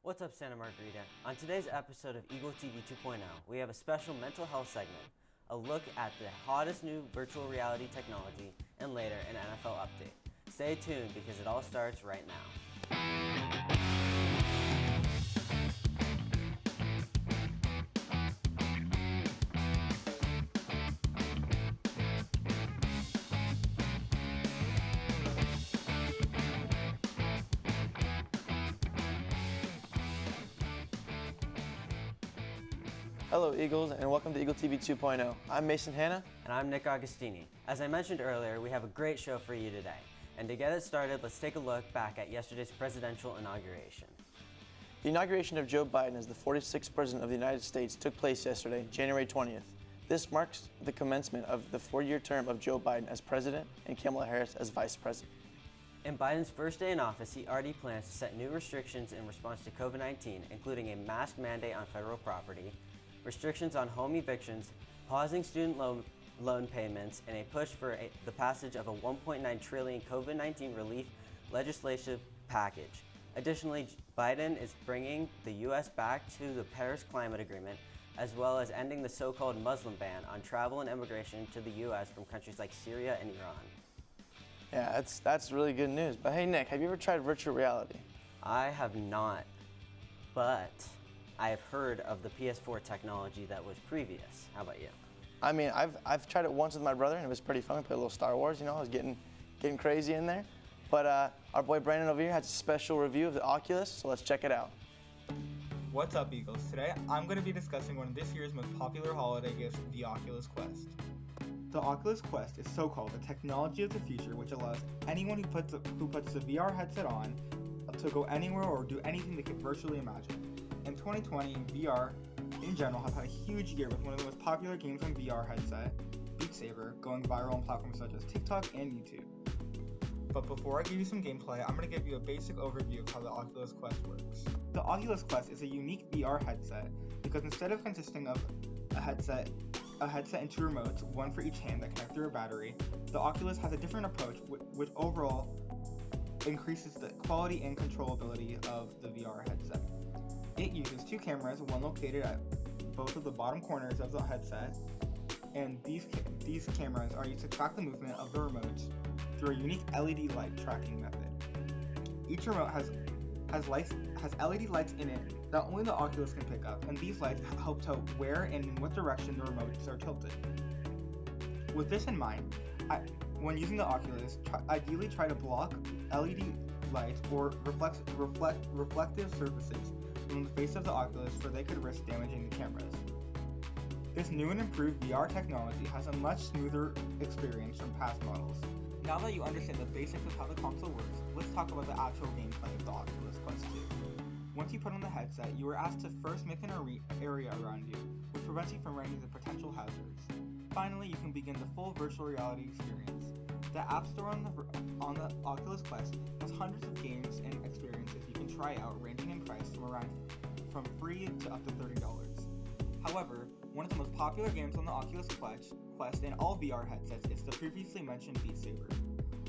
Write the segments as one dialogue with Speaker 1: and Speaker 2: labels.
Speaker 1: What's up, Santa Margarita? On today's episode of Eagle TV 2.0, we have a special mental health segment, a look at the hottest new virtual reality technology, and later an NFL update. Stay tuned because it all starts right now.
Speaker 2: Hello Eagles, and welcome to Eagle TV 2.0. I'm Mason Hanna.
Speaker 1: And I'm Nick Agostini. As I mentioned earlier, we have a great show for you today. And to get it started, let's take a look back at yesterday's presidential inauguration.
Speaker 2: The inauguration of Joe Biden as the 46th President of the United States took place yesterday, January 20th. This marks the commencement of the 4-year term of Joe Biden as President and Kamala Harris as Vice President.
Speaker 1: In Biden's first day in office, he already plans to set new restrictions in response to COVID-19, including a mask mandate on federal property, restrictions on home evictions, pausing student loan payments, and a push for the passage of a $1.9 trillion COVID-19 relief legislative package. Additionally, Biden is bringing the U.S. back to the Paris Climate Agreement, as well as ending the so-called Muslim ban on travel and immigration to the U.S. from countries like Syria and Iran.
Speaker 2: Yeah, that's really good news. But hey Nick, have you ever tried virtual reality?
Speaker 1: I have not, but I have heard of the PS4 technology that was previous. How about you?
Speaker 2: I mean, I've tried it once with my brother, and it was pretty fun. We played a little Star Wars, I was getting crazy in there. But our boy Brandon over here has a special review of the Oculus, so let's check it out.
Speaker 3: What's up, Eagles? Today, I'm going to be discussing one of this year's most popular holiday gifts, the Oculus Quest. The Oculus Quest is so-called the technology of the future, which allows anyone who puts a VR headset on to go anywhere or do anything they could virtually imagine. In 2020, VR in general has had a huge year with one of the most popular games on VR headset, Beat Saber, going viral on platforms such as TikTok and YouTube. But before I give you some gameplay, I'm going to give you a basic overview of how the Oculus Quest works. The Oculus Quest is a unique VR headset because instead of consisting of a headset and two remotes, one for each hand that connect through a battery, the Oculus has a different approach which overall increases the quality and controllability of the VR headset. It uses two cameras, one located at both of the bottom corners of the headset, and these cameras are used to track the movement of the remotes through a unique LED light tracking method. Each remote has LED lights in it that only the Oculus can pick up, and these lights help tell where and in what direction the remotes are tilted. With this in mind, when using the Oculus, ideally try to block LED lights or reflective surfaces from the face of the Oculus, for they could risk damaging the cameras. This new and improved VR technology has a much smoother experience from past models. Now that you understand the basics of how the console works, let's talk about the actual gameplay of the Oculus Quest 2. Once you put on the headset, you are asked to first make an area around you, which prevents you from running into potential hazards. Finally, you can begin the full virtual reality experience. The App Store on the Oculus Quest has hundreds of games and experiences you can try out, ranging in price from free to up to $30. However, one of the most popular games on the Oculus Quest and all VR headsets is the previously mentioned Beat Saber.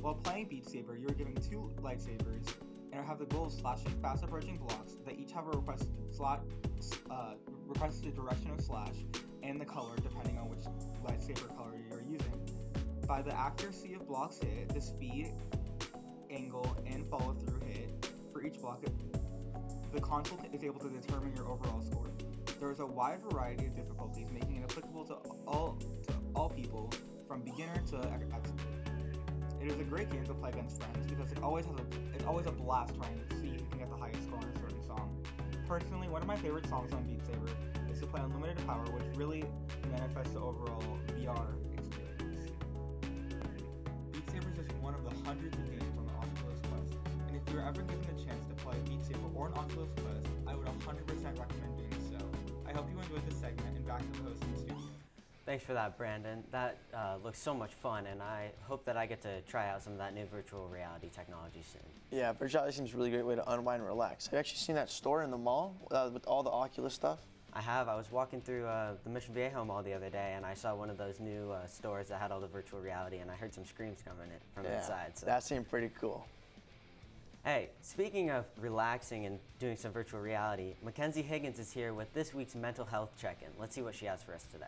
Speaker 3: While playing Beat Saber, you are given two lightsabers and have the goal of slashing fast approaching blocks that each have a requested direction of slash and the color depending on which lightsaber color you are using. By the accuracy of blocks hit, the speed, angle, and follow-through hit for each block, the console is able to determine your overall score. There is a wide variety of difficulties, making it applicable to all people, from beginner to expert. It is a great game to play against friends because it's always a blast trying to see who can get the highest score on a certain song. Personally, one of my favorite songs on Beat Saber is to play Unlimited Power, which really manifests the overall VR experience. Beat Saber is just one of the hundreds of games on the Oculus Quest, and if you're ever given the chance to play Beat Saber or an Oculus Quest, I would 100% recommend doing so. I hope you enjoyed this segment, and back to the host in the studio.
Speaker 1: Thanks for that, Brandon. That looks so much fun, and I hope that I get to try out some of that new virtual reality technology soon.
Speaker 2: Yeah, virtual reality seems a really great way to unwind and relax. Have you actually seen that store in the mall with all the Oculus stuff?
Speaker 1: I have. I was walking through the Mission Viejo Mall the other day, and I saw one of those new stores that had all the virtual reality, and I heard some screams coming from inside. So.
Speaker 2: That seemed pretty cool.
Speaker 1: Hey, speaking of relaxing and doing some virtual reality, Mackenzie Higgins is here with this week's mental health check-in. Let's see what she has for us today.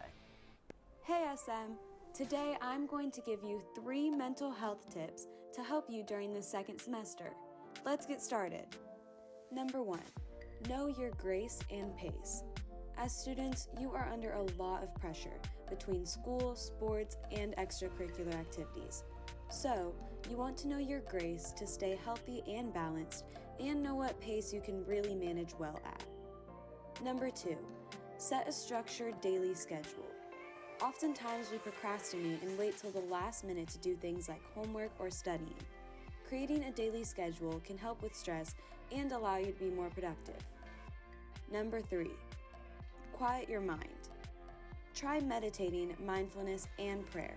Speaker 4: Hey SM, today I'm going to give you 3 mental health tips to help you during the second semester. Let's get started. Number 1, know your grace and pace. As students, you are under a lot of pressure between school, sports, and extracurricular activities. So, you want to know your grace to stay healthy and balanced and know what pace you can really manage well at. Number 2, set a structured daily schedule. Oftentimes we procrastinate and wait till the last minute to do things like homework or studying. Creating a daily schedule can help with stress and allow you to be more productive. Number 3, quiet your mind. Try meditating, mindfulness, and prayer.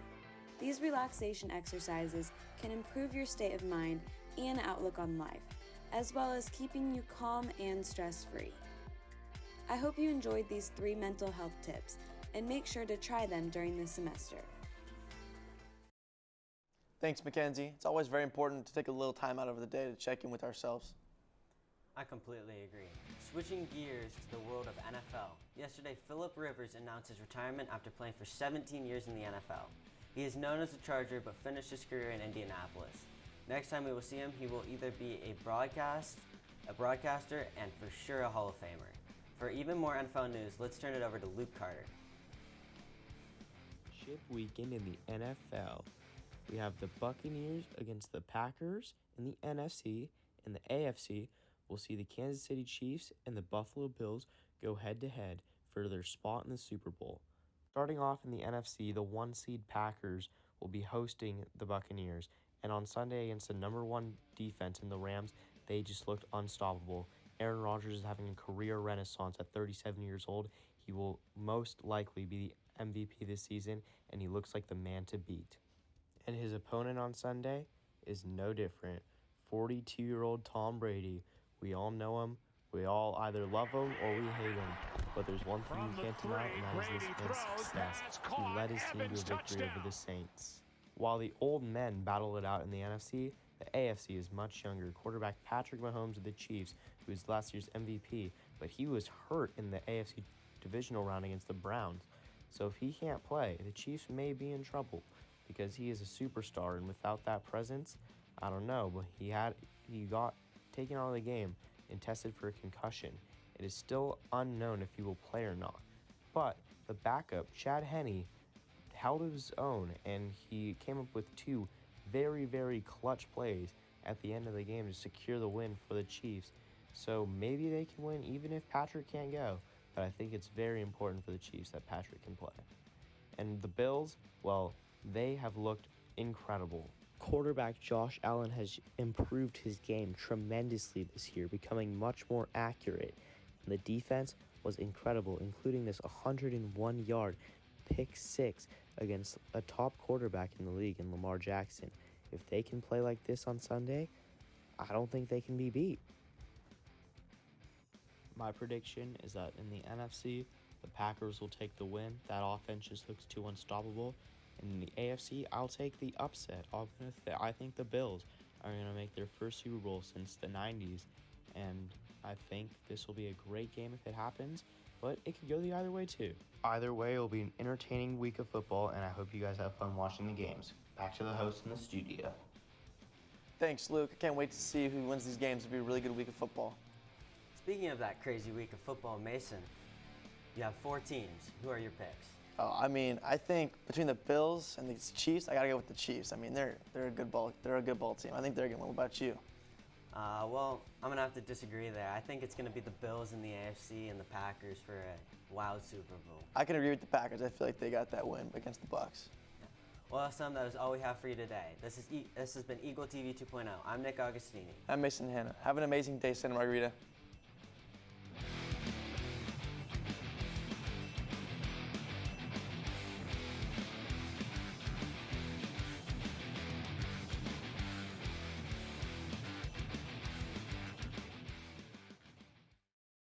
Speaker 4: These relaxation exercises can improve your state of mind and outlook on life, as well as keeping you calm and stress-free. I hope you enjoyed these 3 mental health tips and make sure to try them during this semester.
Speaker 2: Thanks, Mackenzie. It's always very important to take a little time out of the day to check in with ourselves.
Speaker 1: I completely agree. Switching gears to the world of NFL. Yesterday, Phillip Rivers announced his retirement after playing for 17 years in the NFL. He is known as a Charger, but finished his career in Indianapolis. Next time we will see him, he will either be a broadcaster, and for sure a Hall of Famer. For even more NFL news, let's turn it over to Luke Carter.
Speaker 5: Chip weekend in the NFL. We have the Buccaneers against the Packers in the NFC. In the AFC, we'll see the Kansas City Chiefs and the Buffalo Bills go head-to-head for their spot in the Super Bowl. Starting off in the NFC, the 1-seed Packers will be hosting the Buccaneers. And on Sunday against the number 1 defense in the Rams, they just looked unstoppable. Aaron Rodgers is having a career renaissance at 37 years old. He will most likely be the MVP this season, and he looks like the man to beat. And his opponent on Sunday is no different. 42-year-old Tom Brady. We all know him. We all either love him or we hate him. But there's one thing you can't deny, and that is this man's success. He led his team to a victory over the Saints. While the old men battle it out in the NFC, the AFC is much younger. Quarterback Patrick Mahomes of the Chiefs, who was last year's MVP, but he was hurt in the AFC divisional round against the Browns. So if he can't play, the Chiefs may be in trouble because he is a superstar, and without that presence, I don't know, but he got taken out of the game and tested for a concussion. It is still unknown if he will play or not. But the backup, Chad Henne, held his own, and he came up with 2 very, very clutch plays at the end of the game to secure the win for the Chiefs. So maybe they can win even if Patrick can't go. But I think it's very important for the Chiefs that Patrick can play. And the Bills, well, they have looked incredible. Quarterback Josh Allen has improved his game tremendously this year, becoming much more accurate. And the defense was incredible, including this 101-yard pick 6 against a top quarterback in the league in Lamar Jackson. If they can play like this on Sunday, I don't think they can be beat. My prediction is that in the NFC, the Packers will take the win. That offense just looks too unstoppable. In the AFC, I'll take the upset. I think the Bills are going to make their first Super Bowl since the 90s. And I think this will be a great game if it happens, but it could go the other way too. Either way, it will be an entertaining week of football, and I hope you guys have fun watching the games. Back to the host in the studio.
Speaker 2: Thanks, Luke. I can't wait to see who wins these games. It'll be a really good week of football.
Speaker 1: Speaking of that crazy week of football, Mason, you have 4 teams. Who are your picks?
Speaker 2: I think between the Bills and the Chiefs, I gotta go with the Chiefs. They're a good ball team. I think they're gonna win. What about you?
Speaker 1: Well, I'm gonna have to disagree there. I think it's gonna be the Bills in the AFC and the Packers for a wild Super Bowl.
Speaker 2: I can agree with the Packers. I feel like they got that win against the Bucs.
Speaker 1: Well, Sam, that is all we have for you today. This has been Eagle TV 2.0. I'm Nick Augustini.
Speaker 2: I'm Mason Hanna. Have an amazing day, Santa Margarita.